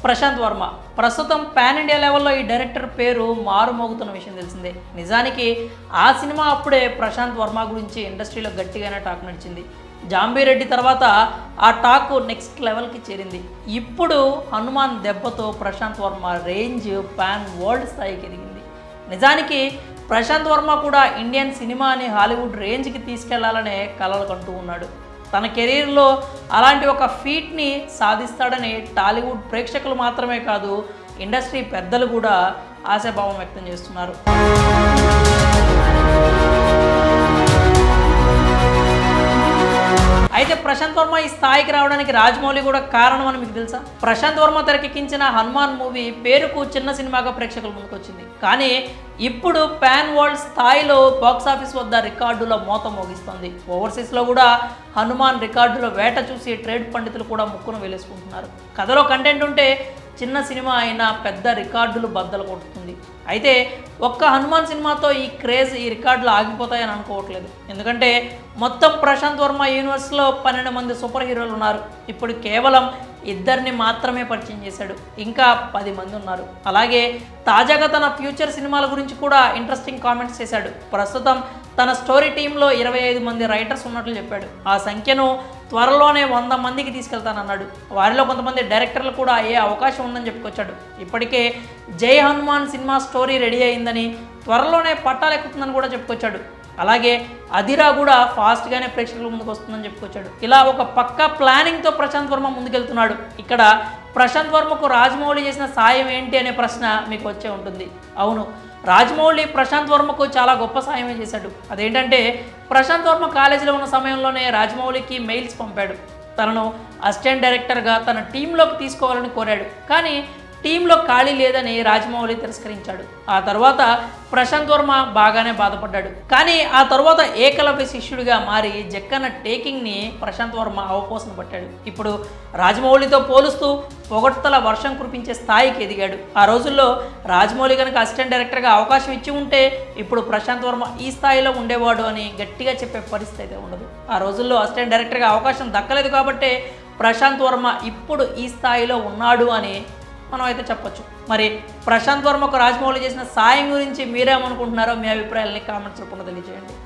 ప్రశాంత్ వర్మ ప్రస్తుతం pan India లెవెల్లో ఈ డైరెక్టర్ పేరు మారుమోగుతున్న విషయం తెలిసిందే. నిజానికి ఆ సినిమా అప్పుడే ప్రశాంత్ వర్మ గురించి ఇండస్ట్రీలో గట్టిగానే టాక్ నడిచింది. జాంబీరెడ్డి తర్వాత ఆ టాక్ నెక్స్ట్ లెవెల్కి చేరింది. ఇప్పుడు హనుమాన్ దెబ్బతో Prasanth Varma range pan world స్థాయికి ఎదిగింది. నిజానికి ప్రశాంత్ వర్మ కూడా ఇండియన్ సినిమాని హాలీవుడ్ రేంజ్కి తీసుకెళ్లాలనే కలలు కంటూ ఉన్నాడు. తన కెరీర్లో అలాంటి ఒక ఫీట్ని సాధిస్తాడని టాలీవుడ్ ప్రేక్షకులు మాత్రమే కాదు, ఇండస్ట్రీ పెద్దలు కూడా ఆశాభావం వ్యక్తం చేస్తున్నారు. అయితే ప్రశాంత్ వర్మ ఈ స్థాయికి రావడానికి రాజమౌళి కూడా కారణం అని మీకు తెలుసా? ప్రశాంత్ వర్మ తెరకెక్కించిన హనుమాన్ మూవీ పేరుకు చిన్న సినిమాగా ప్రేక్షకుల ముందుకు వచ్చింది. కానీ ఇప్పుడు పాన్ వరల్డ్ స్థాయిలో బాక్సాఫీస్ వద్ద రికార్డుల మోత మోగిస్తోంది. ఓవర్సీస్లో కూడా హనుమాన్ రికార్డుల వేట చూసి ట్రేడ్ పండితులు కూడా ముక్కును వేలేసుకుంటున్నారు. కథలో కంటెంట్ ఉంటే చిన్న సినిమా అయినా పెద్ద రికార్డులు బద్దలు కొడుతుంది. అయితే ఒక్క హనుమాన్ సినిమాతో ఈ క్రేజ్, ఈ రికార్డులు ఆగిపోతాయని అనుకోవట్లేదు. ఎందుకంటే మొత్తం ప్రశాంత్ వర్మ యూనివర్స్లో 12 మంది సూపర్ హీరోలు ఉన్నారు. ఇప్పుడు కేవలం 2 మాత్రమే పరిచయం చేశాడు, ఇంకా 10 మంది ఉన్నారు. అలాగే తాజాగా తన ఫ్యూచర్ సినిమాల గురించి కూడా ఇంట్రెస్టింగ్ కామెంట్స్ చేశాడు. ప్రస్తుతం తన స్టోరీ టీంలో 25 మంది రైటర్స్ ఉన్నట్లు చెప్పాడు. ఆ సంఖ్యను త్వరలోనే 100 మందికి తీసుకెళ్తానన్నాడు. వారిలో కొంతమంది డైరెక్టర్లు కూడా అయ్యే అవకాశం ఉందని చెప్పుకొచ్చాడు. ఇప్పటికే జై హనుమాన్ సినిమా స్టోరీ రెడీ అయిందని, త్వరలోనే పట్టాలెక్కుతుందని కూడా చెప్పుకొచ్చాడు. అలాగే అదిరా కూడా ఫాస్ట్గానే ప్రేక్షకుల ముందుకు వస్తుందని చెప్పుకొచ్చాడు. ఇలా ఒక పక్కా ప్లానింగ్తో ప్రశాంత్ వర్మ ముందుకెళ్తున్నాడు. ఇక్కడ ప్రశాంత్ వర్మకు రాజమౌళి చేసిన సాయం ఏంటి అనే ప్రశ్న మీకు వచ్చే ఉంటుంది. అవును, రాజమౌళి ప్రశాంత్ వర్మకు చాలా గొప్ప సాయమే చేశాడు. అదేంటంటే ప్రశాంత్ వర్మ కాలేజీలో ఉన్న సమయంలోనే రాజమౌళికి మెయిల్స్ పంపాడు. తనను అసిస్టెంట్ డైరెక్టర్గా తన టీంలోకి తీసుకోవాలని కోరాడు. కానీ టీంలో ఖాళీ లేదని రాజమౌళి తిరస్కరించాడు. ఆ తర్వాత ప్రశాంత్ వర్మ బాగానే బాధపడ్డాడు. కానీ ఆ తర్వాత ఏకలవ్య శిష్యుడిగా మారి జక్కన్న టేకింగ్ని ప్రశాంత్ వర్మ అవపోసన పట్టాడు. ఇప్పుడు రాజమౌళితో పోలుస్తూ పొగడ్తల వర్షం కురిపించే స్థాయికి ఎదిగాడు. ఆ రోజుల్లో రాజమౌళి కనుక అసిస్టెంట్ డైరెక్టర్గా అవకాశం ఇచ్చి ఉంటే ఇప్పుడు ప్రశాంత్ వర్మ ఈ స్థాయిలో ఉండేవాడు అని గట్టిగా చెప్పే పరిస్థితి అయితే ఉండదు. ఆ రోజుల్లో అసిస్టెంట్ డైరెక్టర్గా అవకాశం దక్కలేదు కాబట్టే ప్రశాంత్ వర్మ ఇప్పుడు ఈ స్థాయిలో ఉన్నాడు అని మనం అయితే చెప్పొచ్చు. మరి ప్రశాంత్ వర్మకు రాజమౌళి చేసిన సాయం గురించి మీరేమనుకుంటున్నారో మీ అభిప్రాయాలని కామెంట్స్ రూపంలో తెలియజేయండి.